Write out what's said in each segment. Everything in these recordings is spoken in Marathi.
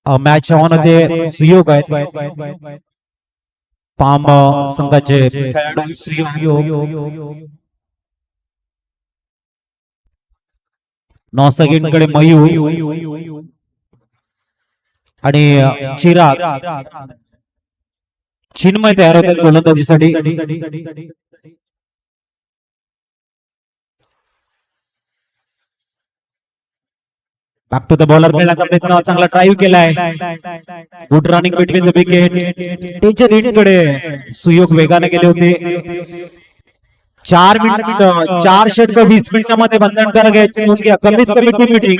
मॅच मध्ये सुयोग आहेत पाम संघाचे खेळाडू सुयोग नौसगींकडे मयूर आणि चिराग चिन्मय तयार होतात गोलंदाजीसाठी. बॅक टू द बॉलर खेळण्याचा प्रयत्न चांगला ड्राईव्ह केलाय. Good running between the wicket. Teacher हिटकडे सुयोग वेगाने गेले होते. 4 मिनिट 4 षटक 20 मिनिटांमध्ये बंधनकारक घ्यायची नोंद घ्या. कमीत कमी टीम मीटिंग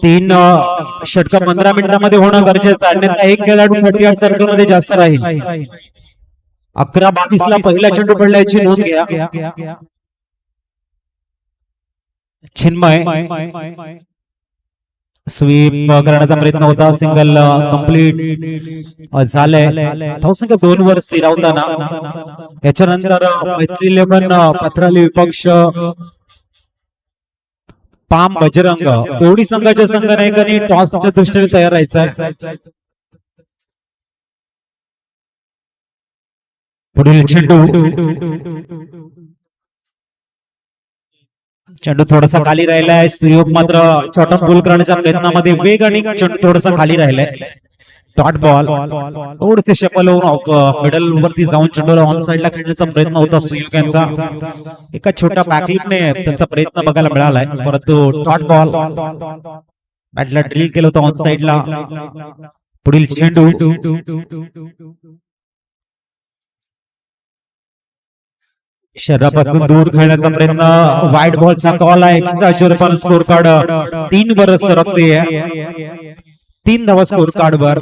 3 षटक 15 मिनिटांमध्ये होणं गरजेचं आहे. अन्यथा एक खेळाडू 38 सर्कल मध्ये जास्त राहील. 11-22 ला पहिला चेंडू पडल्याची नोंद घ्या. चिन्मय स्वीप करण्याचा प्रयत्न होता. सिंगल कंप्लीट झालंय. धावसंख्या 2 वर स्थिरावताना याच्यानंतर मैत्री 11 पत्राली विपक्ष पाम बजरंग दोन्ही संघाच्या संघनायकांनी टॉसच्या दृष्टीने तयार राहायचं. पुढील चेंडू थोडासा खाली राहिलाय. सुयोग मात्र छोटा पूल करण्याच्या प्रयत्नामध्ये वेग आणि चेंडू थोडासा खाली राहिलाय. डॉट बॉल थोडेसे शफल होऊन मिडल वरती जाऊन चेंडूला ऑन साइडला खेळण्याचा प्रयत्न होता सुयोग यांचा. एका छोट्या बॅकलिपने त्यांचा प्रयत्न बघायला मिळालाय, परंतु डॉट बॉल बॅटला ड्रिल केलं होतं ऑन साइडला. पुढील चेंडू शरीरापासून दूर खेळण्याचा प्रयत्न. वाईट बॉलचा कॉल आहे. स्कोर कार्ड 3 वर सरकते. 3 धावा स्कोर कार्ड वर.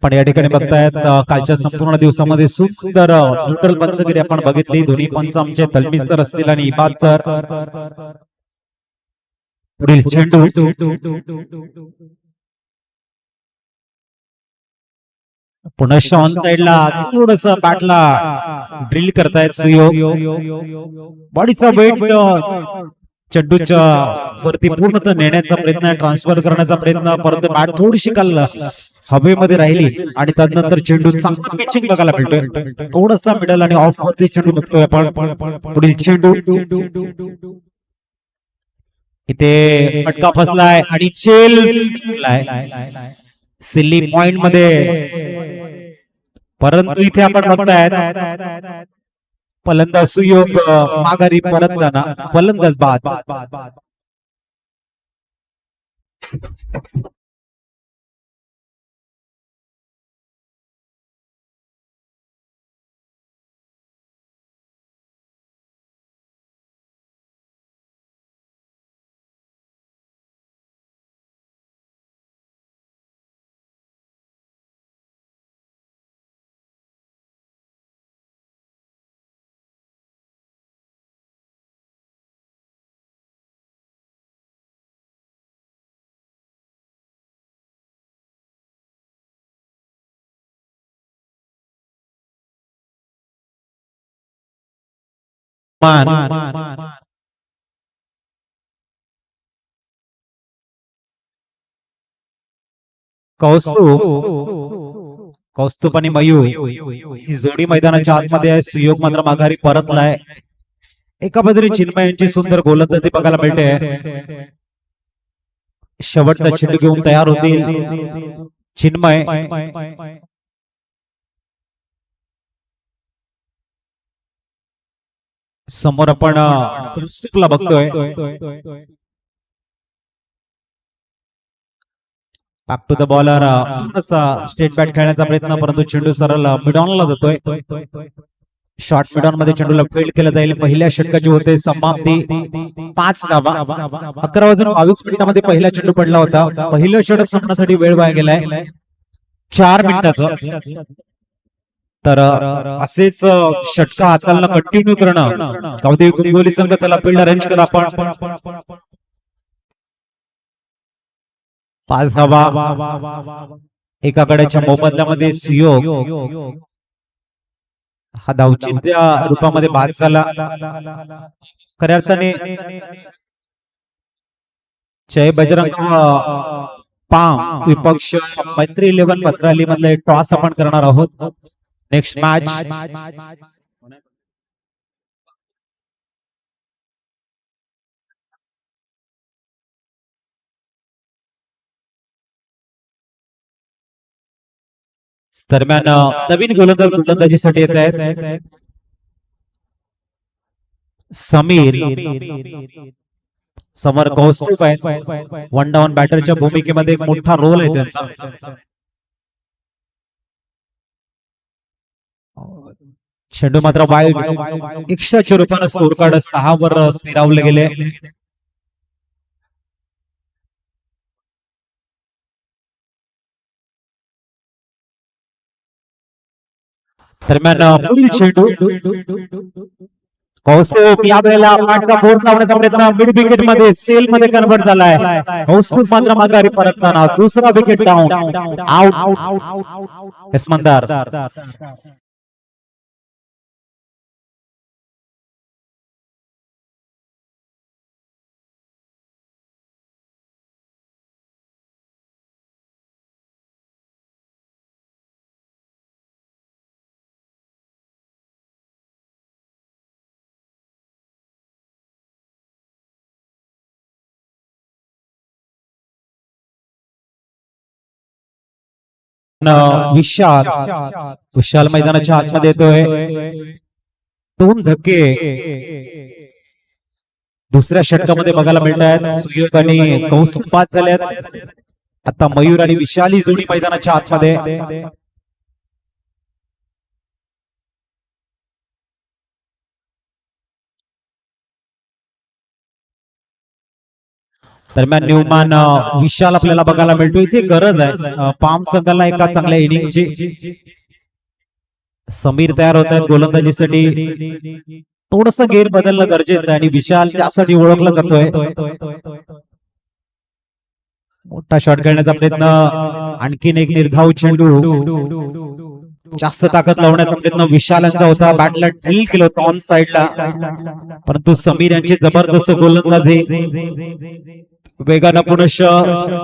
पण या ठिकाणी बघतायत कालच्या संपूर्ण दिवसामध्ये सुंदर न्यूट्रल पंचगिरी आपण बघितली. दोन्ही पंच आमचे तलमीज तर असतील आणि इबाद सर. पुढील चेंडू पुनश्च ऑन साइडला थोडस बॅटला ड्रिल करतायत सुयोग. बॉडीचा वेट चेंडूच्या वरती पूर्णतः नेण्याचा प्रयत्न, ट्रान्सफर करण्याचा प्रयत्न, परंतु बॅट थोडीशी काल हवेमध्ये राहिली आणि त्यानंतर चेंडू चांगला पिचिंग बघायला मिळतोय. थोडासा मिडल आणि ऑफ वरती चेंडू बघतोय आपण. पुढील चेंडू इथे फटका फसलाय आणि सिल्ली पॉइंट मध्ये, परंतु इथे आपण बघतायत फलंदाज सुयोग माघारी परतताना फलंदाज बाद. कौस्तुभ आणि मयूर ही जोडी मैदानाच्या आतमध्ये आहे. सुयोग मात्र माघारी परतलाय. एका बाजूने चिन्मय यांची सुंदर गोलंदाजी बघायला मिळते. शेवटचा चेंडू घेऊन तयार होतील चिन्मय. समोर आपण कौस्तुभला बघतोय. बॅक टू द बॉलर थोडासा स्टेट बॅट खेळण्याचा प्रयत्न, परंतु चेंडू सरळ मिडॉनला जातोय. शॉर्ट मिडॉन मध्ये चेंडूला फील्ड केलं जाईल. पहिल्या षटकाची होते समाप्ती. 5 धावा 11:22 मिनिटांमध्ये पहिला चेंडू पडला होता. पहिलं षटक संपण्यासाठी वेळ वाया गेलाय 4 मिनिटाचं. तर असेच षटक हाताळणं कंटिन्यू करणं. गावदेवी कुंभोली संघ त्याला फील्ड अरेंज करा आपण. 5 धावा एका गड्याच्या मोबदल्यामध्ये सुयोग हा धावचिंत्या रूपामध्ये बाद झाला. खऱ्या अर्थाने जय बजरंग पाम विपक्ष मैत्री 11 पत्राली मधले टॉस आपण करणार आहोत. नेक्स्ट मॅच दरम्यान नवीन गोलंदाजीसाठी येत आहेत समीर. समर कौस्तुभ आहेत. वन डाऊन बॅटरच्या भूमिकेमध्ये एक मोठा रोल आहे त्यांचा. चेंडू मात्र वाईड. 100 रुपयानं स्कोर कार्ड 6 वर स्थिरावले गेले. दरम्यान पुढील चेंडू कौस्तुभ यावेळेला आटका फोर्स लावण्याचा प्रयत्न मिड विकेट मध्ये सेल मध्ये कन्वर्ट झालाय. कौस्तुभ मात्र माघारी परतताना दुसरा विकेट डाऊन. आउट यशमंदार. विशाल मैदानाच्या आतमध्ये येतोय. 2 धक्के दुसऱ्या षटकामध्ये बघायला मिळत आहेत. सुयोग आणि कौस्तुभ बाद झाले आहेत. आता मयूर आणि विशाल ही जोडी मैदानाच्या आतमध्ये. दरम्यान न्यूमॅन विशाल आपल्याला बघायला मिळतो. इथे गरज आहे पाम संघाला एका चांगल्या इनिंगची. समीर तयार होत आहेत गोलंदाजीसाठी. थोडस गेर बदलणं गरजेचं आहे आणि विशाल त्यासाठी ओळखला जातोय. मोठा शॉट खेळण्याचा प्रयत्न. आणखीन एक निर्धाव चेंडू. जास्त ताकद लावण्याचा प्रयत्न विशालांचा होता. बॅटला ड्रिल केलं होतं ऑन साइडला. परंतु समीर यांची जबरदस्त गोलंदाजी. वेगानं पुनश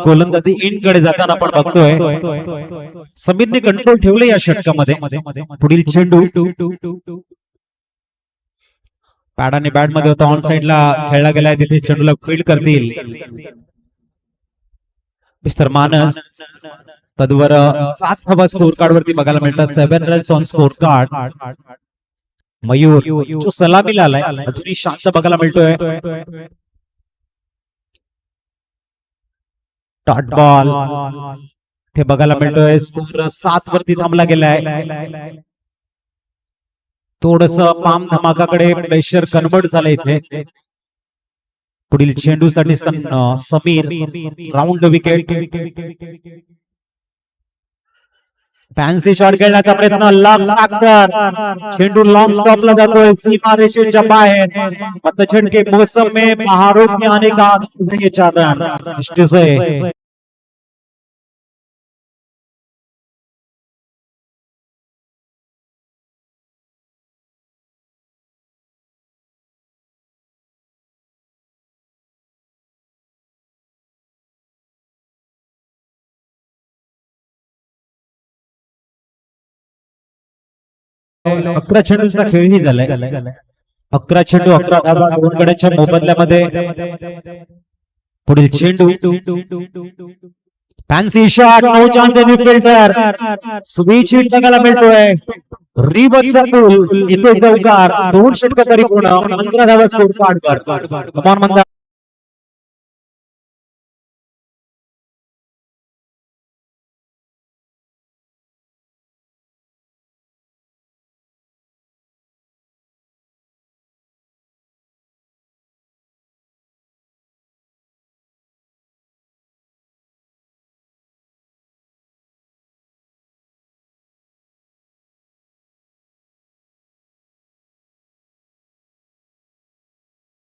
गोलंदाजी इन कडे जाताना आपण बघतोय. समीरने कंट्रोल ठेवले या षटकामध्ये. पुढील चेंडू पॅड आणि बॅट मध्ये होता. ऑन साइडला खेळला गेलाय. तिथे चेंडूला फील्ड करतील मिस्टर मानस. तद्वर 7 धावा स्कोर कार्ड वरती बघायला मिळतात. 7 runs on score card. Mayur जो सलामीला आलाय अजूनही शांत बघायला मिळतोय. डॉट बॉल ते बघायला मिळतोय. स्कोर 7 वरती थांबला गेलाय. थोडस पाम धमाकाकडे प्रेशर कन्वर्ट झालंय इथे. पुढील चेंडूसाठी Sameer. Round wicket. Fancy shot खेळण्याचा प्रयत्न. चेंडू लॉन्ग स्टॉपला जातोय सीमा रेषेच्या बाहेर. मतछड़ के मौसम में बहारों में आने का ये चादर. अकरा चेंडूचा खेळही झालाय. 11 चेंडू 11 धावा 2 गड्यांच्या मोबदल्यामध्ये. पुढील चेंडू fancy shot. No chance any filter. Switch hit बघायला मिळतोय. रिवर्सचा पूल इथे चौकार. 2 षटक तरी पूर्ण. 15 धावा score card. Come on Manda.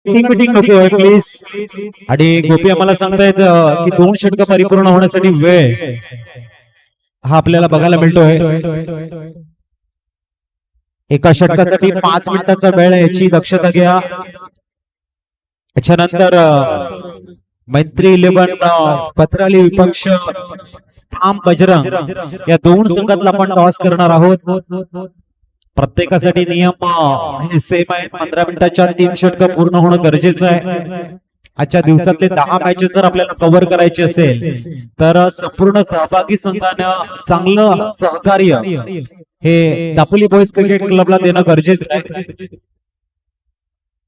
Meeting please. आणि गोपी आम्हाला सांगतायत की 2 षटक परिपूर्ण होण्यासाठी वेळ. हा आपल्याला बघायला मिळतोय. एका षटकासाठी 5 मिनिटाचा वेळ आहे, याची दक्षता घ्या. त्याच्यानंतर मैत्री 11 पत्राली विपक्ष ठाम बजरंग या दोन संघातला आपण टॉस करणार आहोत. प्रत्येकासाठी नियम हे सेम आहेत. 15 मिनिटाच्या 3 षटकं पूर्ण होणं गरजेचं आहे. आजच्या दिवसातले 10 मॅचेस जर आपल्याला कव्हर करायचे असेल तर संपूर्ण सहभागी संघानं चांगलं सहकार्य हे दापोली बॉयज क्रिकेट क्लबला देणं गरजेचं आहे.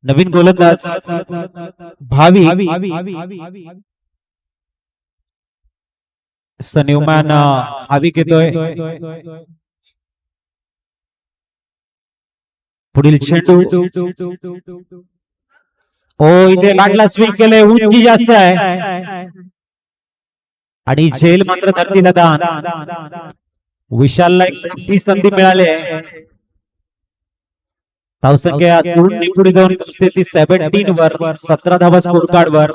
नवीन गोलंदाज भावी सन्यूमॅन भावी घेतोय. पुढील चेंडू ओ इथे गाडला स्विंग केलंय, उंची जास्त आहे आणि झेल मात्र धरतीला दान. विशालला एक मोठी संधी मिळाली आहे. धावसंख्या 2 ने पुढे जाऊन पोहोचते ती 17 वर. 17 धावा स्कोर कार्ड वर.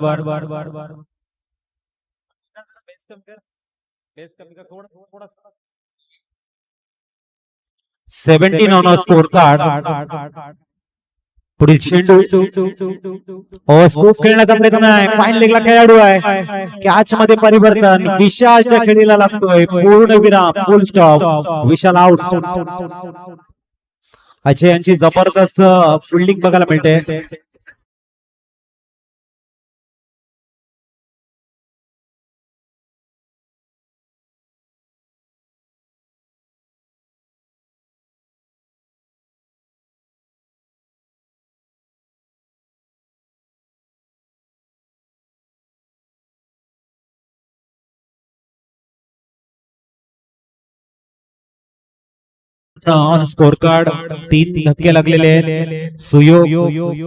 17 ऑन स्कोर कार्ड. पुढील चेंडू स्कूप खेळण्याचा प्रयत्न आहे. फाईन लेगला खेळाडू आहे. कॅच मध्ये परिवर्तन. विशालच्या खेळीला लागतोय पूर्ण विराम, फुल स्टॉप. विशाल आउट. अजय यांची जबरदस्त फिल्डिंग बघायला मिळते. ऑन स्कोर कार्ड 3 धक्के लागलेले आहेत. सुयोग,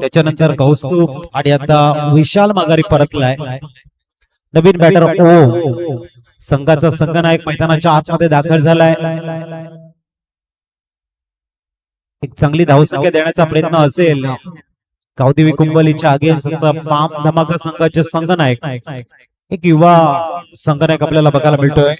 त्याच्यानंतर कौस्तुभ आणि आता विशाल माघारी परतलाय. नवीन बॅटर संघाचा संघनायक मैदानाच्या आतमध्ये दाखल झालाय. एक चांगली धावसंख्या देण्याचा प्रयत्न असेल गावदेवी कुंभलीच्या अगेन्स्ट पाम धमाका संघाचे संघनायक एक युवा संघनायक आपल्याला बघायला मिळतोय.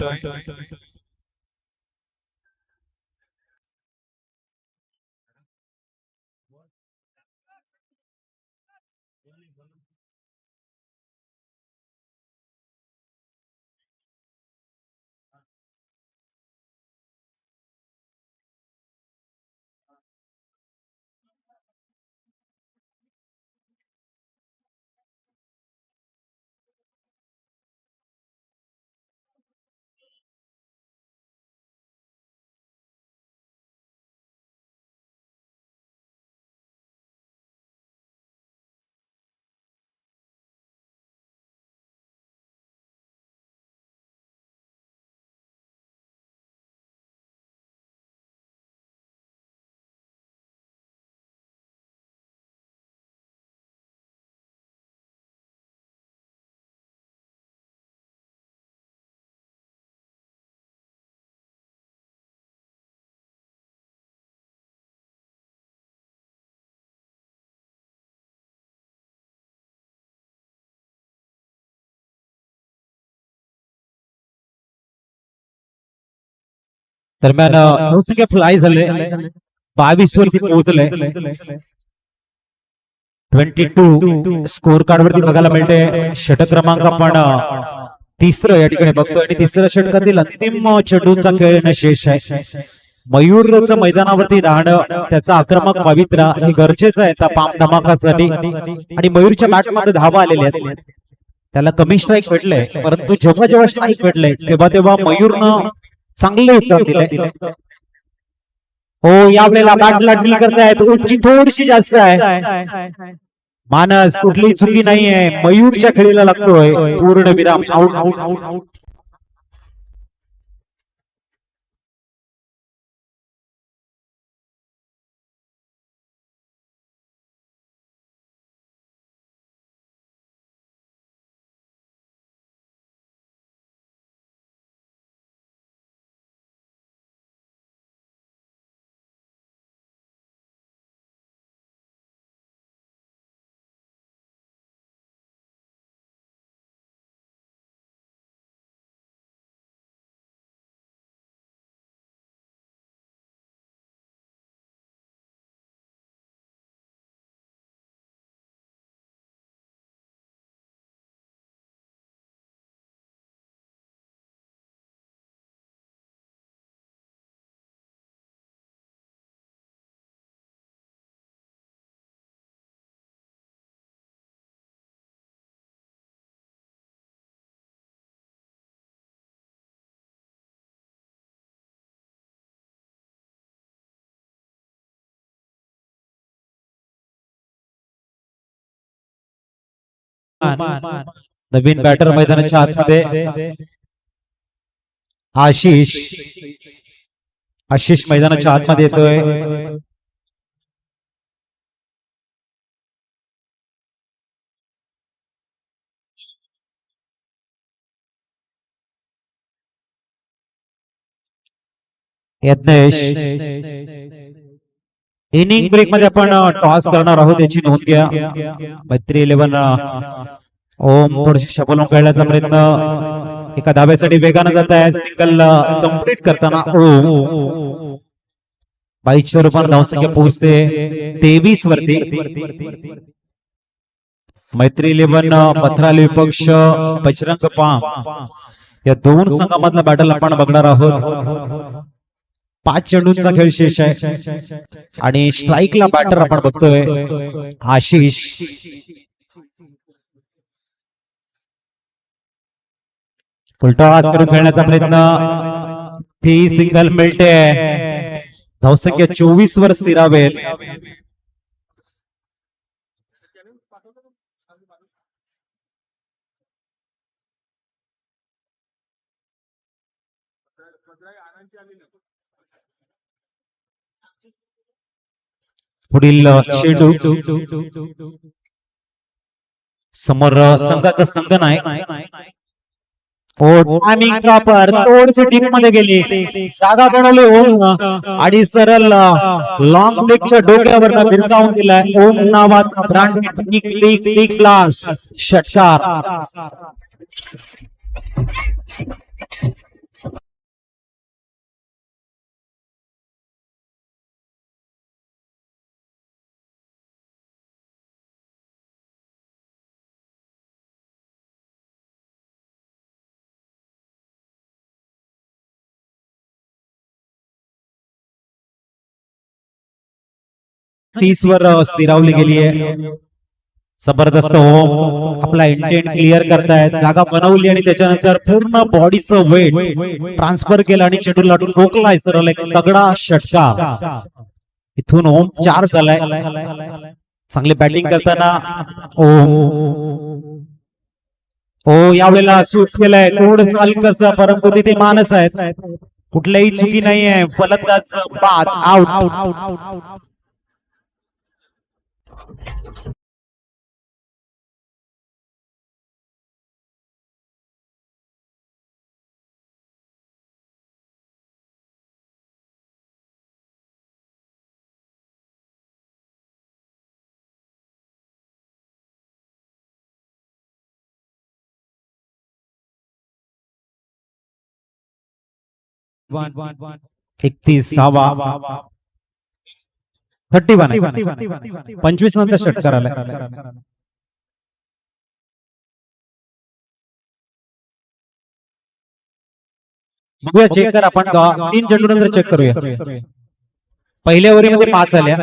दरम्यान धावसंख्या फ्लाय झाले 22 वरती पोहोचले. 22 स्कोर कार्ड वरती बघायला मिळते. षटक क्रमांक आपण तिसरं या ठिकाणी बघतोय आणि तिसऱ्या षटकातील अंतिम चेंडूचा खेळ येणं शेष आहे. मयूरचं मैदानावरती राहणं, त्याचा आक्रमक पवित्रा हे गरजेचं आहे त्या पाम धमाकासाठी. आणि मयूरच्या बॅटमध्ये धावा आलेल्या आहेत. त्याला कमी स्ट्राईक भेटले, परंतु जेव्हा जेव्हा स्ट्राईक भेटले तेव्हा तेव्हा मयूरनं चांगले उत्तर दिले. हो यावेळेला बॅटला डील करतायत. उंची थोडीशी जास्त आहे. मानस कुठली चुकी नाहीये. मयूरच्या खेळीला लागतोय पूर्ण विराम. आउट. नवीन बॅटर मैदानाच्या आतमध्ये आशिष मैदानाच्या आतमध्ये येतोय. यज्ञेश इनिंग ब्रेक मध्ये आपण टॉस करणार आहोत याची नोंद घ्या. मैत्री 11 ओम थोडीशी शबलून खेळण्याचा प्रयत्न एका धाब्यासाठी वेगानं जात आहे. सिंगल कंप्लीट करताना ओम 22 रूपांना धावसंख्या पोहोचते 23 वरती. मैत्री 11 पथराली विपक्ष बजरंग पाम या दोन संघामधला बॅटल आपण बघणार आहोत. 5 चेंडूंचा खेळ शेष आहे आणि स्ट्राईकला बॅटर आपण बघतोय आशिष. फुलटॉस करून खेळण्याचा प्रयत्न, ती सिंगल मिळते. धावसंख्या 24 वर स्थिरावेल. पुढील चेंडू समोर संघाचा संघ नाही. टायमिंग प्रॉपर थोडीशी डीप मध्ये गेली, जागा बनवली ओम आणि सरळ लॉंग लेगच्या डोक्यावर भिरकावून दिलाय. ओम नावाचा ब्रँड क्लास षटकार. तीस वर स्थिरावली गेली आहे. जबरदस्त ओम आपला इंटेंट क्लिअर करतायत. जागा बनवली आणि त्याच्यानंतर पूर्ण बॉडीचं वेट ट्रान्सफर केलं आणि चेंडूला ठोकलाय सरळ एक तगडा षटकार. इथून ओम 4 झालाय. चांगली बॅटिंग करताना ओ यावेळेला सूट केलाय. थोडं हलकस परंतु तिथे मानस आहेत. कुठल्याही चुकी नाहीये. फलंदाज बाद आउट. वन 31वा 31 25 नंतर षटकार आला. बघूया चेक कर आपण 3 चेंडू नंतर चेक करूया. पहिल्या ओव्हरीमध्ये 5 आल्या.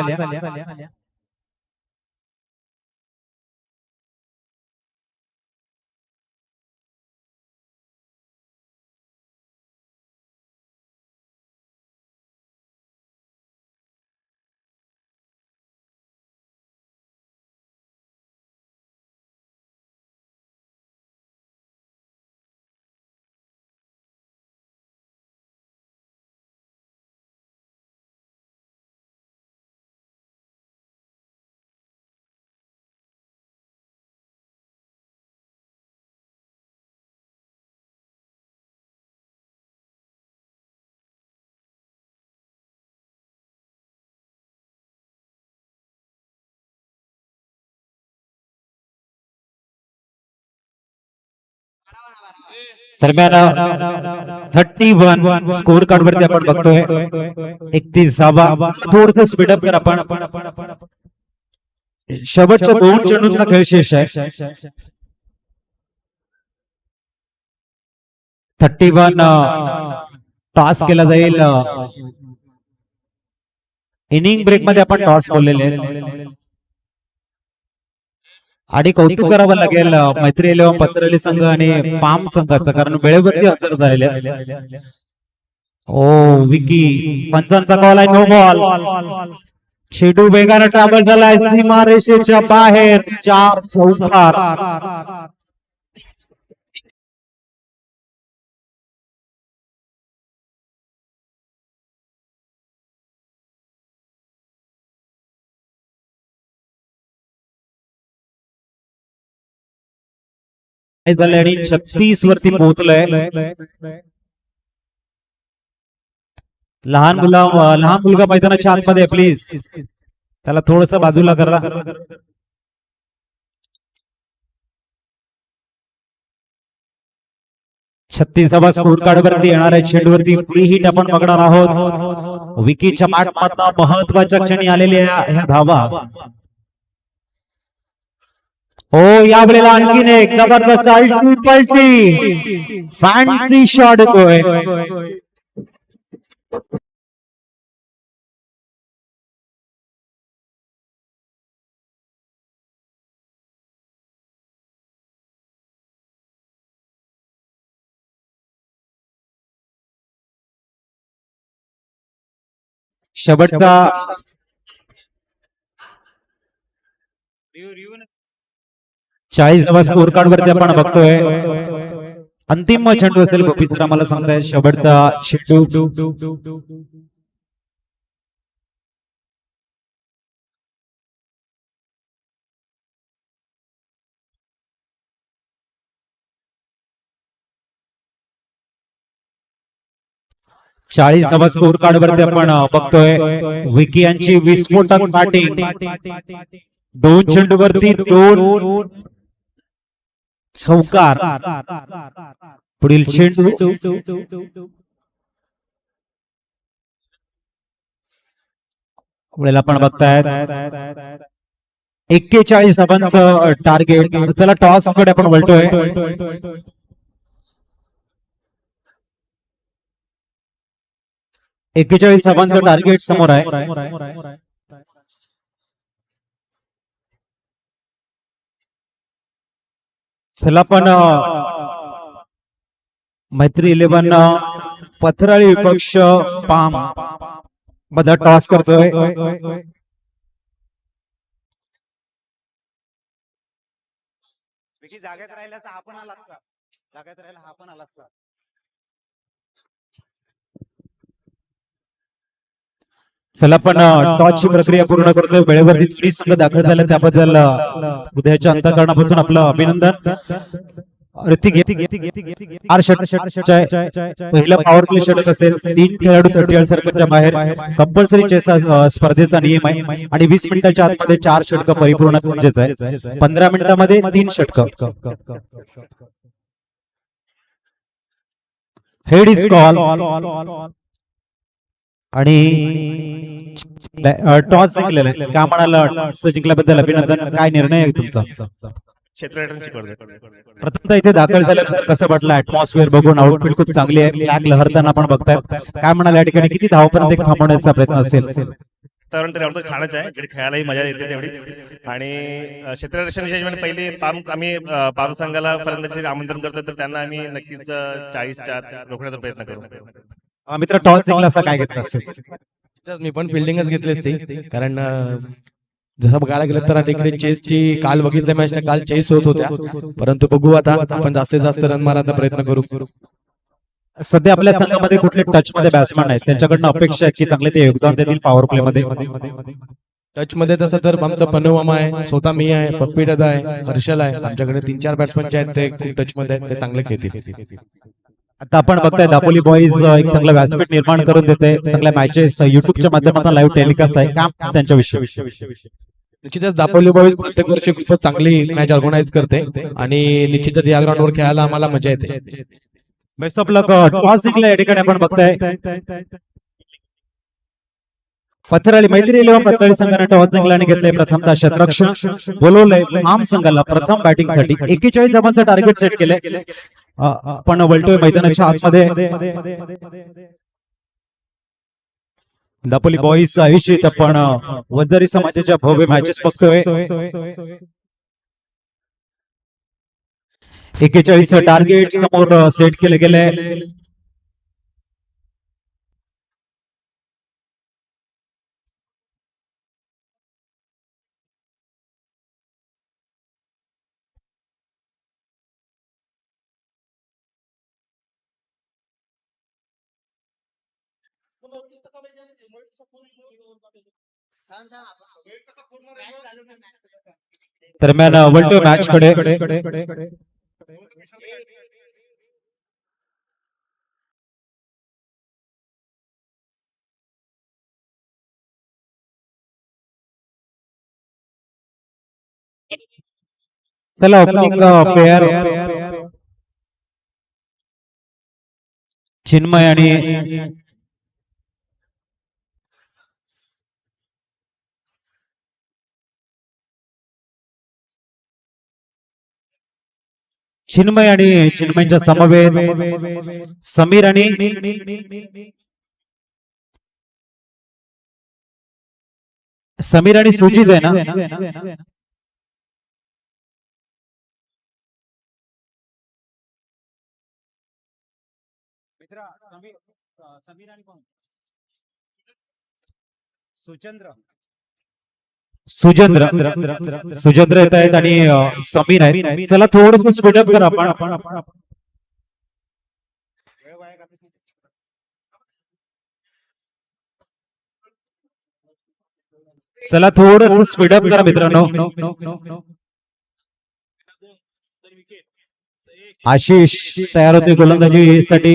दरम्यान 31 स्कोर कार्ड वरती आपण बघतोय 31वा. थोडस स्पीडअप कर आपण. शेवटच्या 2 चेंडूंचा खेळ शेष आहे. 31 टॉस केला जाईल. इनिंग ब्रेक मध्ये आपण टॉस बोललेले आणि कौतुक करावं लागेल मैत्री 11 पत्रली संघ आणि पाम संघाचं, कारण वेळेवरती हजर झालेले. ओ विकी पंचांचा कॉल आहे, नो बॉल. चेंडू वेगाने ट्रॅव्हल झालाय सीमारेषेच्या बाहेर, 4 चौकार. आणि 36 वरती पोहोचलोय. लहान मुलगा मैदानाच्या आतमध्ये प्लीज, त्याला थोडस बाजूला करा. 36 स्कोर कार्ड वरती येणाऱ्या चेंडूवरती फ्री हिट आपण बघणार आहोत. विकीच्या मार्कमधनं महत्वाच्या क्षणी आलेल्या ह्या धावा. हो, यावेळेला आणखीन एक जबरदस्त पलटी, फॅन्सी शॉट येतोय. शेवटचा 40 स्कोर कार्ड वरती आपण बघतोय. अंतिम चेंडू असेल गोपी सर आम्हाला सांगताय. शेवटचा चेंडू. चाळीस स्कोर कार्ड वरती आपण बघतोय विकी यांची विस्फोटक बॅटिंग. 2 चेंडूवरती 2 चौकार. पुढील चेंडू आपण बघताय 41 धावांचं टार्गेट. चला टॉस कडे आपण वळतोय. 41 धावांचं टार्गेट समोर आहे. चला पण मैत्री 11 पथराळी विपक्ष पाम मध्ये टॉस करतोय. जागेत राहिला तर आपण आला असता. जागेत राहिला आपण आला असता. चला पण टॉसची प्रक्रिया पूर्ण करतोय. वेळेवरती दोन्ही संघ दाखल झाले त्याबद्दल उद्याच्या अंतःकरणापासून आपलं अभिनंदन. पहिला पॉवर प्ले षटक असेल. 3 खेळाडू 38 सर्कलच्या बाहेर. कंपल्सरी चेस स्पर्धेचा नियम आहे आणि 20 मिनिटाच्या आतमध्ये 4 षटक परिपूर्ण गरजेचं आहे. 15 मिनिटांमध्ये 3 षटक. हेड इज कॉल आणि टॉस जिंकलेला आहे. का म्हणाला टॉस जिंकल्याबद्दल अभिनंदन. काय निर्णय आहे तुमचा? प्रथमतः इथे दाखल झाल्यानंतर कसं वाटलं? ऍटमॉस्फिअर बघून आउटफिट खूप चांगली आहे. फ्लॅग लहरताना आपण बघतायत. काय म्हणाले या ठिकाणी किती धावपर्यंत थांबवण्याचा प्रयत्न असेल? तरुण तरी आमचं खाणंच आहे. इकडे खेळायलाही मजा येते तेवढीच. आणि क्षेत्ररक्षण विशेष म्हणजे पहिले आम्ही पाम संघाला फलंदाजीचे आमंत्रण करतो तर त्यांना आम्ही नक्कीच 40 रोखण्याचा प्रयत्न करू. मित्र टॉस जिंकला असता काय घेतलं असेल? मी पण फिल्डिंगच घेतली असती. कारण जसं बघायला गेलं तर तिकडे चेसची काल बघितल्या मॅच काल चेस होत होत्या. परंतु बघू आता आपण जास्तीत जास्त रन मारायचा प्रयत्न करू. सध्या आपल्या संघामध्ये कुठले टच मध्ये बॅट्समॅन आहेत त्यांच्याकडनं अपेक्षा आहे की चांगले ते योगदान देतील पॉवर प्ले मध्ये? टच मध्ये तसं तर आमचा पनोवामा आहे, स्वतः मी आहे, पप्पी दादा आहे, हर्षल आहे. आमच्याकडे 3-4 बॅट्समॅन जे आहेत ते खूप टच मध्ये आहेत. ते चांगले खेळतील. आता आपण बघताय दापोली बॉईज एक चांगला व्यासपीठ निर्माण करून देते. चांगल्या मॅचेस युट्यूबच्या माध्यमातून लाईव्ह टेलिकास्ट आहे. काम त्यांच्याविषयी निश्चितच दापोली बॉईज प्रत्येक वर्षी खूपच चांगली मॅच ऑर्गनाईज करते आणि निश्चितच या ग्राउंडवर खेळायला आम्हाला मजा येते. Best of luck. टॉस जिंकला या ठिकाणी आपण बघताय. पथराळी मैत्री 11 पथराळी संघाने टॉस जिंकला आणि घेतलंय प्रथमतः क्षेत्ररक्षण. बोलवलंय आम संघाला प्रथम बॅटिंग साठी. 41 धावांचं टार्गेट सेट केलंय. आपण वळतोय मैदानाच्या आतमध्ये. दापोली बॉईज आयुष्यात आपण वंजारी समाजाच्या भव्य मॅचेस बघतोय. 41 टार्गेट समोर सेट केले गेले. दरम्यान वळतोय मॅच कडे. चला ओपनिंग पेअर चिन्मय आणि चिन्मयच्या समवेत समीर आणि सुजित आहे ना. सुजेंद्र येत आहेत आणि समीर आहेत. चला थोडस स्पीडअप करा आपण. चला थोडस स्पीडअप करा मित्रांनो. आशिष तयार होते गोलंदाजीसाठी.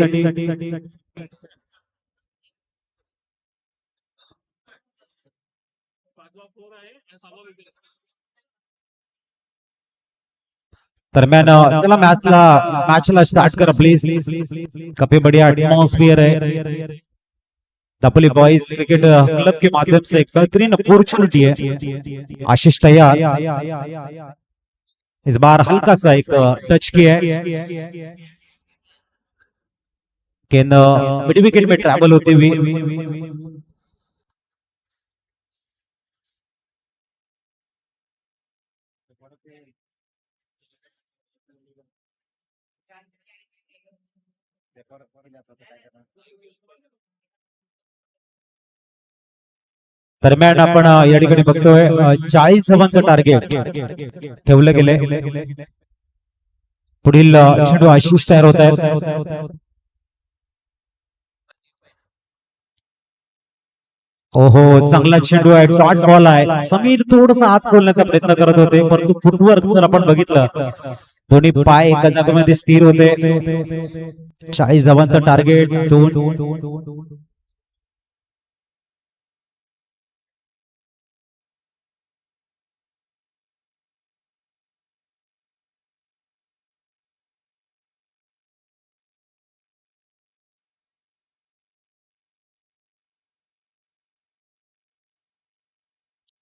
दरम्यान चला मॅचला स्टार्ट करा प्लीज. काफी बढ़िया एटमॉस्फियर है. दापोली बॉयज क्रिकेट क्लब के माध्यम से एक बेहतरीन अपॉर्चुनिटी है. आशीष तैयार. इस बार हल्का सा एक टच किया है. गेंद मिड विकेट में ट्रैवल होते हुए दरम्यान आपण या ठिकाणी बघतोय 40 धावांचं टार्गेट ठेवलं गेलंय. पुढील चेंडू आशिष तयार होत आहेत. ओहो चांगला चेंडू आहे. शॉर्ट बॉल आहे. समीर थोडासा हात खोलण्याचा प्रयत्न करत होते परंतु फुटवर्क जर आपण बघितलं दोन्ही पाय एका जागेमध्ये स्थिर होते. 40 धावांचं टार्गेट 2.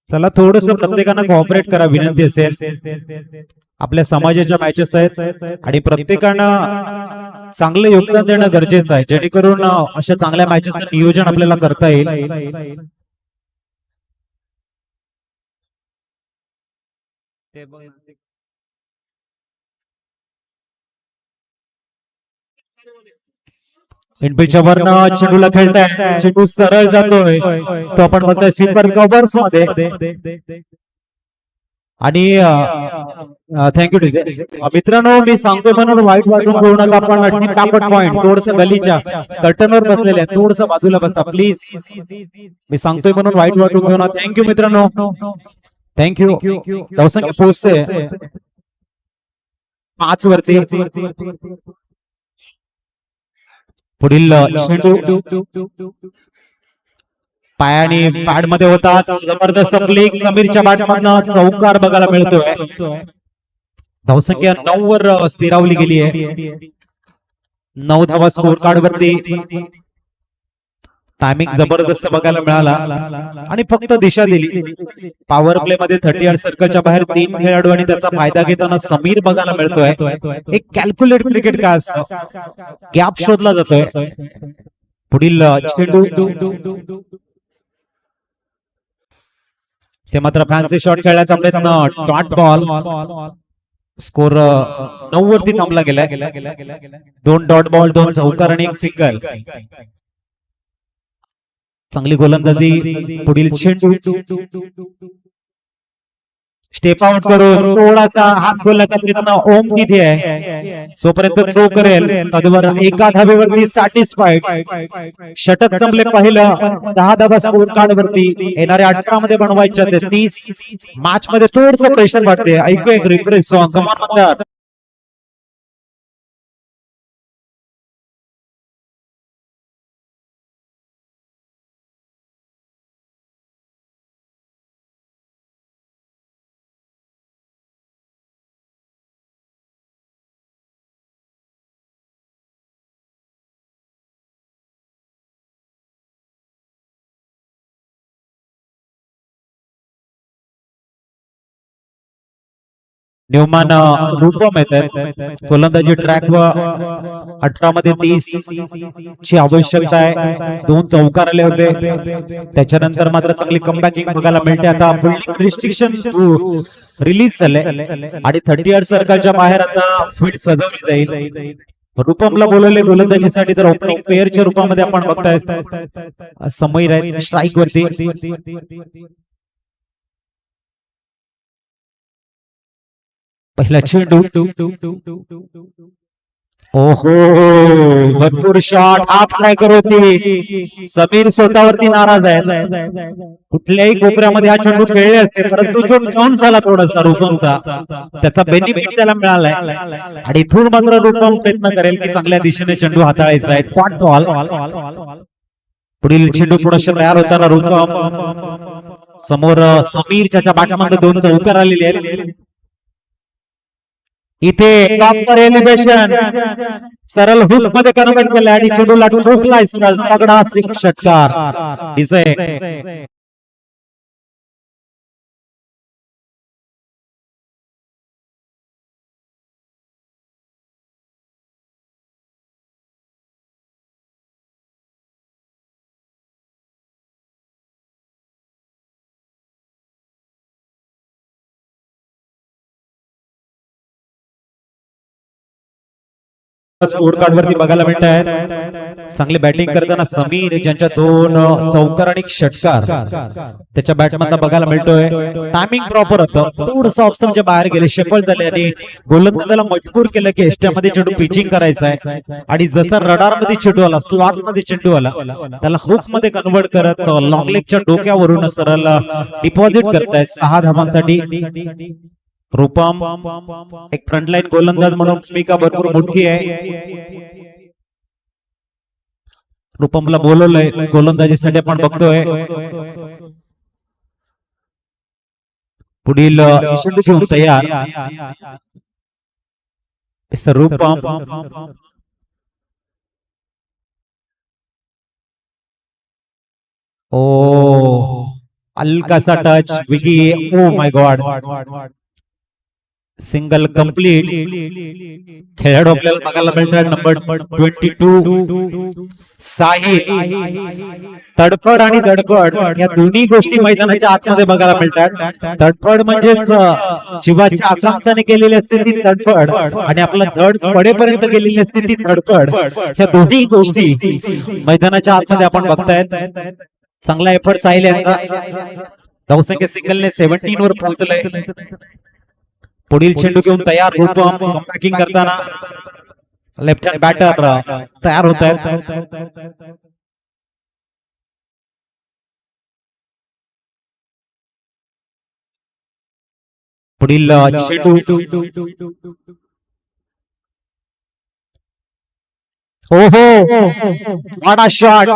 चला थोडस प्रत्येकानं कोऑपरेट करा विनंती असेल. आपल्या समाजाच्या मॅचेस आहेत आणि प्रत्येकानं चांगलं योगदान देणं गरजेचं आहे जेणेकरून अशा चांगल्या मॅचेसचं नियोजन आपल्याला करता येईल. पिचच्या वरनं चेंडूला खेळताय. चेंडू सरळ जातोय तो आपण म्हणतोय सिल्वर कव्हर्स मध्ये. आणि थँक्यू मित्रांनो मी सांगतोय म्हणून वाईट वाटून घेऊ नका. आपण टापट पॉइंट थोडस गलीच्या कर्टनवर बसलेले आहे. थोडस बाजूला बसा प्लीज. मी सांगतोय म्हणून वाईट वाटून घेऊ नका. थँक्यू मित्रांनो. थँक्यू. धावसंख्या पोहोचते 5 वरती. पुढील चेंडू पायाने पॅड मध्ये होता. जबरदस्त फ्लिक समीरच्या बॅटमधनं चौकार बघायला मिळतोय. धावसंख्या 9 वर स्थिरावली गेली आहे. 9 धावा स्कोर कार्ड वरती. टायमिंग जबरदस्त बघायला मिळाला आणि फक्त दिशा दिली. पॉवर प्ले मध्ये 30 सर्कलच्या बाहेर 3 खेळाडू आणि त्याचा फायदा घेताना समीर बघायला मिळतोय. एक कॅल्क्युलेट क्रिकेट का गॅप शोधला जातोय. पुढील चेंडू ते मात्र फॅन्सी शॉट खेळण्याचा प्रयत्न. Dot ball. स्कोर 9 वरती थांबला गेलाय. 2 डॉट बॉल 2 चौकार आणि 1 सिंगल. चांगली गोलंदाजी. पुढील चेंडू स्टेप आउट करून थोडासा हात बोलण्याचा प्रयत्न ओम तिथे आहे. जोपर्यंत थ्रो करेल तोवर एका धावेवरती सॅटिस्फाईड. षटक जमले पहिलं 10 धावा स्कोर कार्ड वरती येणाऱ्या 18 मध्ये बनवायच्या 30 मॅच मध्ये थोडस प्रेशर वाटते. ऐकू एक रिफ्रेश सॉंग कमान मंदार. न्यूमॅन रूपम येतात गोलंदाजी ट्रॅक व 18 मध्ये 30 ची आवश्यकता आहे. 2 चौकार आले होते त्याच्यानंतर मात्र चांगली कमबॅकिंग बघायला मिळते. आता फिल्डिंग रिस्ट्रिक्शन रिलीज झाले आणि 30 सर्कलच्या बाहेर आता फील्ड सजवली जाईल. रूपमला बोलवले गोलंदाजीसाठी तर ओपनिंग पेअरच्या रूपामध्ये आपण बघताय समीर आहेत स्ट्राईक वरती. पहिला चेंडू ओहो भरपूर शॉट हाफ ट्राय करत होती. समीर स्वतःवरती नाराज आहे. कुठल्याही कोपऱ्यामध्ये हा चेंडू खेळले असते परंतु जो टर्न झाला थोडासा रूपमचा त्याचा बेनिफिट त्याला मिळालाय आणि इथून मात्र रूपम प्रयत्न करेल की चांगल्या दिशेने चेंडू हाताळायचा आहे. Spot ball. पुढील चेंडू पुढे तयार होताना रूपम समोर समीरच्या बॅटमध्ये 2 चौकार आलेले आहेत. इथे प्रॉपर एलिव्हेशन सरळ हुक मध्ये कन्वर्ट केलं आणि चेंडूला ठोकलाय सरळ तगडा सिक्स षटकार. स्कोर कार्ड वरती बघायला मिळत आहेत चांगली बॅटिंग करताना समीर ज्यांच्या 2 चौकार आणि षटकार त्याच्या बॅटमधला बघायला मिळतोय. टायमिंग प्रॉपर होतं. थोडंसं ऑप्शनच्या बाहेर गेले शेपल झाले आणि गोलंदाजाला मजबूर केलं की एस्ट्यामध्ये चेंडू पिचिंग करायचा आहे आणि जसा रडार मध्ये चेंडू आला स्लॉट मध्ये चेंडू आला त्याला हुक मध्ये कन्वर्ट करत लॉंग लेगच्या डोक्यावरून सरळ डिपॉझिट करतायत 6 धावांसाठी. रूपम एक फ्रंटलाईन गोलंदाज म्हणून भूमिका भरपूर मोठी आहे. रूपमला बोलवलंय गोलंदाजीसाठी आपण बघतोय. पुढील चेंडू घेऊन तयार रूपम. ओ हलकासा touch Vicky. Oh my God single complete. खेळाडू आपल्याला बघायला मिळतात नंबर 22 साहिल. तडफड आणि धडपड या दोन्ही गोष्टी मैदानाच्या आतमध्ये बघायला मिळतात. तडफड म्हणजेच जीवाच्या आकांक्षाने केलेली असते ती तडफड आणि आपला धड पडेपर्यंत गेलेली असते ती धडपड. ह्या दोन्ही गोष्टी मैदानाच्या आतमध्ये आपण बघतायत. चांगला एफर्ट साहिल यांचा. धावसंख्या सिंगलने 17 वर पोहोचलंय. पुढील चेंडू घेऊन तयार रूपम कमबॅकिंग करताना लेफ्ट हँड बॅटर तयार होत आहेत. पुढील चेंडू ओहो बड़ा शॉट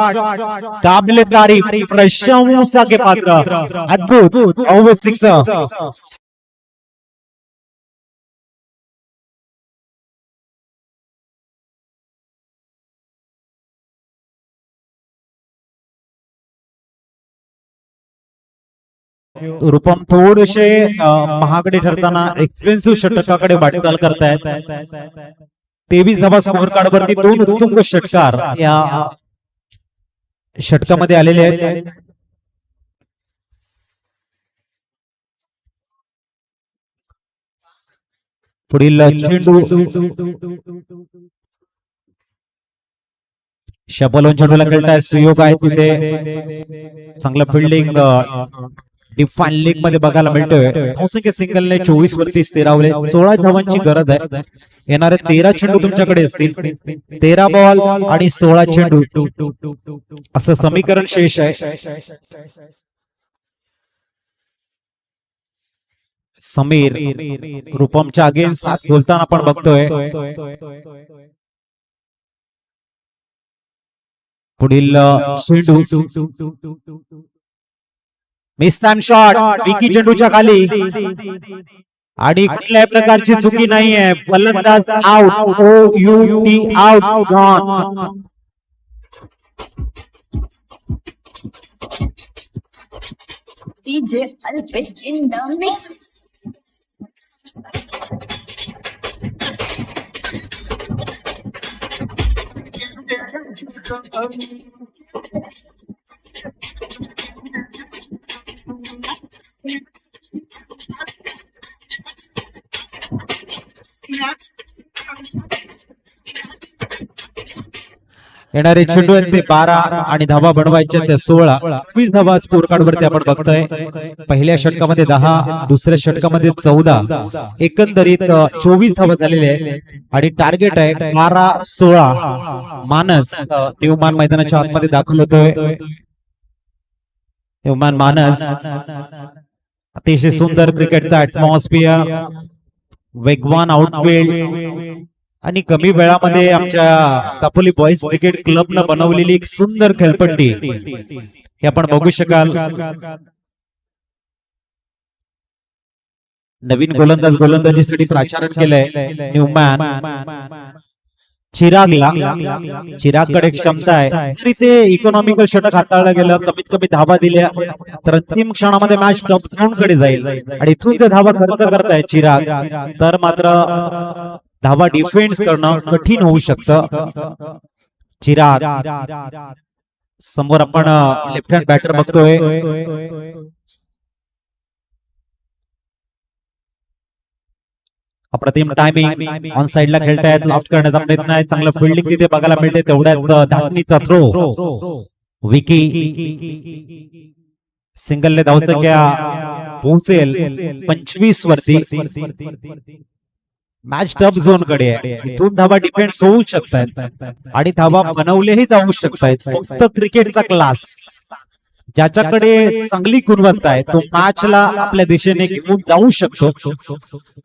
काबिल तारीफ प्रशंसा के पात्र अद्भुत ओवर सिक्सर. रूपम थोडेसे महागडे ठरताना एक्सपेन्सिव्ह षटकाकडे वाटचाल करतायत. 23 धावा स्कोर कार्ड वरती 2 उत्तुंग षटकार या षटकामध्ये आलेले आहेत. पुढील चेंडू शबलून चेंडूला खेळताय. सुयोग आहे तिथे चांगलं फिल्डिंग डिफाईन लीग मध्ये बघायला मिळतोय. धावसंख्या सिंगलने 24 वरती स्थिरावले. 16 धावांची गरज आहे. येणारे 13 चेंडू तुमच्याकडे असतील. 13 बॉल आणि 16 चेंडू असं समीकरण शेष आहे. समीर रूपमच्या अगेन्स्ट हात बोलताना आपण बघतोय. पुढील चेंडू मिस टाइम शॉट विकी चेंडूच्या खाली आणि कुठल्याही प्रकारची चुकी नाहीये. फलंदाज out. OUT out. Gone. DJ Alpesh in the mix. येणारे चेंडू आहेत ते 12 आणि धावा बनवायच्या त्या 16. 20 धावा स्कोर कार्ड वरती आपण बघतोय. पहिल्या षटकामध्ये 10, दुसऱ्या षटकामध्ये 14, एकंदरीत 24 धावा झालेले आहे आणि टार्गेट आहे 12-16. मानस न्यूमान मैदानाच्या आतमध्ये दाखल होतोय. न्यूमान मानस अतिशय सुंदर क्रिकेटचा ऍटमॉस्फिअर, वेगवान आउटफील्ड आणि कमी वेळामध्ये आमच्या दापोली बॉईज क्रिकेट क्लबनं बनवलेली एक सुंदर खेळपट्टी हे आपण बघू शकाल. नवीन गोलंदाजीसाठी प्राचारण केलंय न्यूमॅन. चिरागकडे क्षमता आहे तरी ते इकॉनॉमिकल षटक हाताळलं गेलं. कमीत कमी धावा दिल्या तर अंतिम क्षणामध्ये मॅच टॉप कडे जाईल आणि इथून ते धावा खर्च करताय चिराग तर मात्र धावा डिफेन्स करणं कठीण होऊ शकतं. चिराग समोर आपण लेफ्ट हँड बॅटर बघतोय. अप्रतिम टायमिंग. ऑन साइडला खेळतायत. लॉफ्ट करण्याचा प्रयत्न आहे. चांगलं फिल्डिंग तिथे बघायला मिळते. तेवढ्यात धावणीचा थ्रो. विकी सिंगलने धावसंख्या पोहोचेल 25 वरती. मॅच टफ झोन कडे आहे. इथून धावा डिफेन्स होऊ शकतात आणि धावा बनवलेही जाऊ शकतात. फक्त क्रिकेटचा क्लास ज्याच्याकडे चांगली गुणवत्ता आहे तो मॅचला आपल्या दिशेने घेऊन जाऊ शकतो.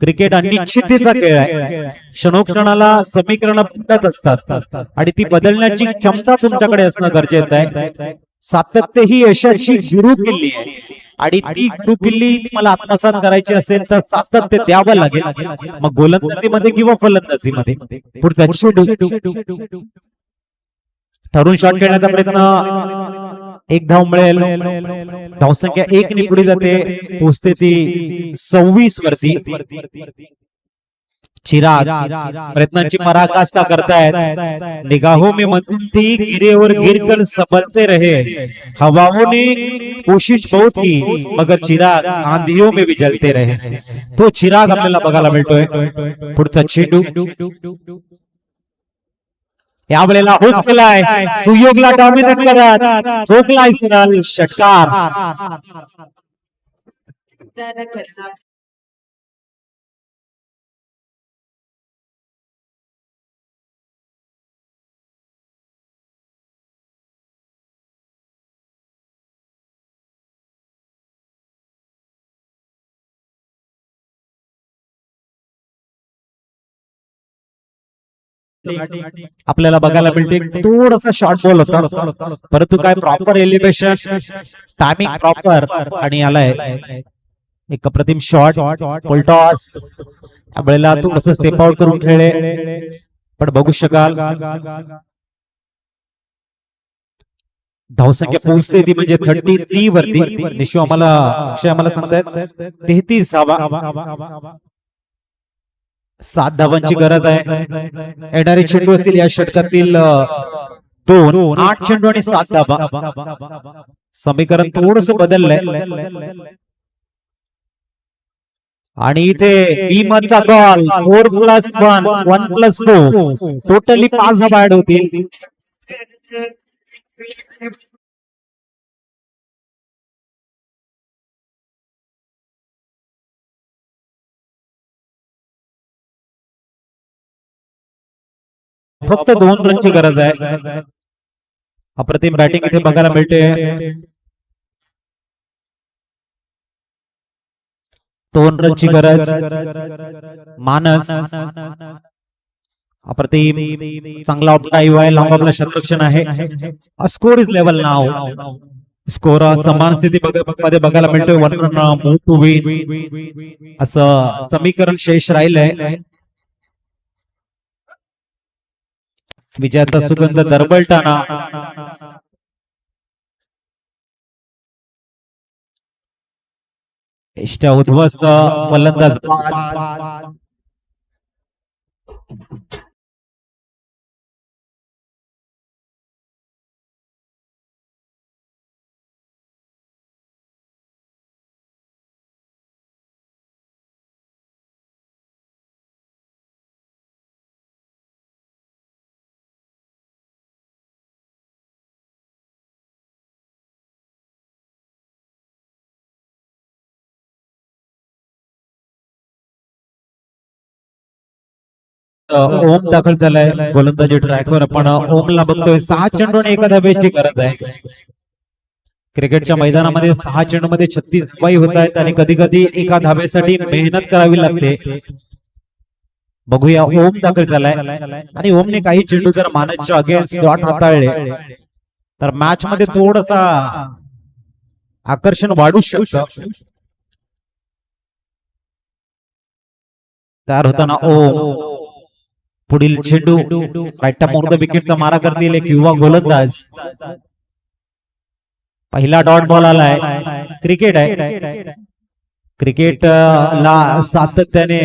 क्रिकेट अनिश्चिततेचा खेळ आहे. क्षणोक्षणाला समीकरण बदलत असतात आणि ती बदलण्याची क्षमता तुमच्याकडे असणं गरजेचं आहे. सातत्य ही यशाची गुरुकिल्ली आहे आणि ती गुरुकिल्ली तुम्हाला आत्मसात करायची असेल तर सातत्य द्यावं लागेल. मग गोलंदाजीमध्ये किंवा फलंदाजीमध्ये. पुढचा चेंडू ठरून शॉट खेळण्याचा प्रयत्न. एक धाव मिळेल. धावसंख्या 1 ने पुढे जाते. पोहोचते ती 26 वरती. चिराग प्रयत्नांची पराकाष्ठा करतायत. निगाहों में मंजिल थी, गिरे और गिरकर संभलते रहे. हवाओं ने कोशिश बहुत की मगर चिराग आंधियों में भी जलते रहे. तो चिराग आपल्याला बघायला मिळतोय. पुढचा चेंडू यावेळेला होत केलाय. सुयोगला डॉमिनेट करत ठोकलाय सरळ षटकार. आपल्याला बघायला मिळते थोडासा शॉर्ट बॉल होता परंतु काय प्रॉपर एलिव्हेशन टायमिंग प्रॉपर आणि आलाय एक अप्रतिम शॉट फुलटॉस. आपल्याला थोडस स्टेप आउट करून खेळले पण बघू शकाल धावसंख्या पोहोचते ती म्हणजे 33 वरती. निशू आम्हाला सांगतायत 33 धावा. 7 धावांची गरज आहे. येणारे चेंडू असतील या षटकातील 2, 8 चेंडू आणि 7 धावा. समीकरण थोडस बदललंय आणि इथे टीमचा गॉल 4+1 1+4 टोटली 5 धावा ऍड होतील. फक्त 2 रनची गरज आहे. अप्रतिम बॅटिंग इथे बघायला मिळते. 2 रनची गरज. मानस अप्रतिम चांगला ऑप्टाईव्ह आहे. लांब आपलं शतरक्षण आहे. Score is level now. Score समान स्थिती मध्ये बघायला मिळतोय. 1 रन मूव टू विन असं समीकरण शेष राहिलंय. विजयाचा सुगंध दरबळताना इष्टा उद्ध्वस्त फलंदाज बाद. ओम दाखल झालाय गोलंदाजी ट्रॅकवर. आपण ओमला बघतोय. 6 चेंडू आणि एका धाब्याची गरज आहे. क्रिकेटच्या मैदानामध्ये 6 चेंडूमध्ये 36 धावाही होत आहेत आणि कधी कधी एका धाब्यासाठी मेहनत करावी लागते. बघूया ओम दाखल झालाय आणि ओमने काही चेंडू जर मानसच्या अगेन्स्ट डॉट हाताळले तर मॅच मध्ये थोडसा आकर्षण वाढू शकतं. तयार होताना ओम पुढील चेंडू राईट मोर्द विकेटचा मारा करतील किंवा गोलंदाज. पहिला डॉट बॉल आलाय. क्रिकेट आहे. क्रिकेट ला सातत्याने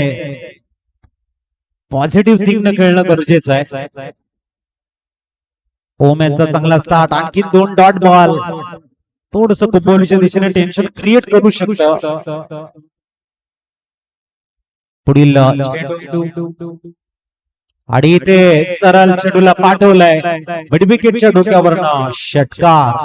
पॉझिटिव्ह थिंकनं खेळणं गरजेचं आहे. ओम यांचा चांगला स्टार्ट. आणखी 2 डॉट बॉल थोडस कुंभवलीच्या दिशेने टेन्शन क्रिएट करू शकतं. पुढील आणि इथे सरळ चेंडूला पाठवलाय. मिड विकेटच्या डोक्यावरनं षटकार.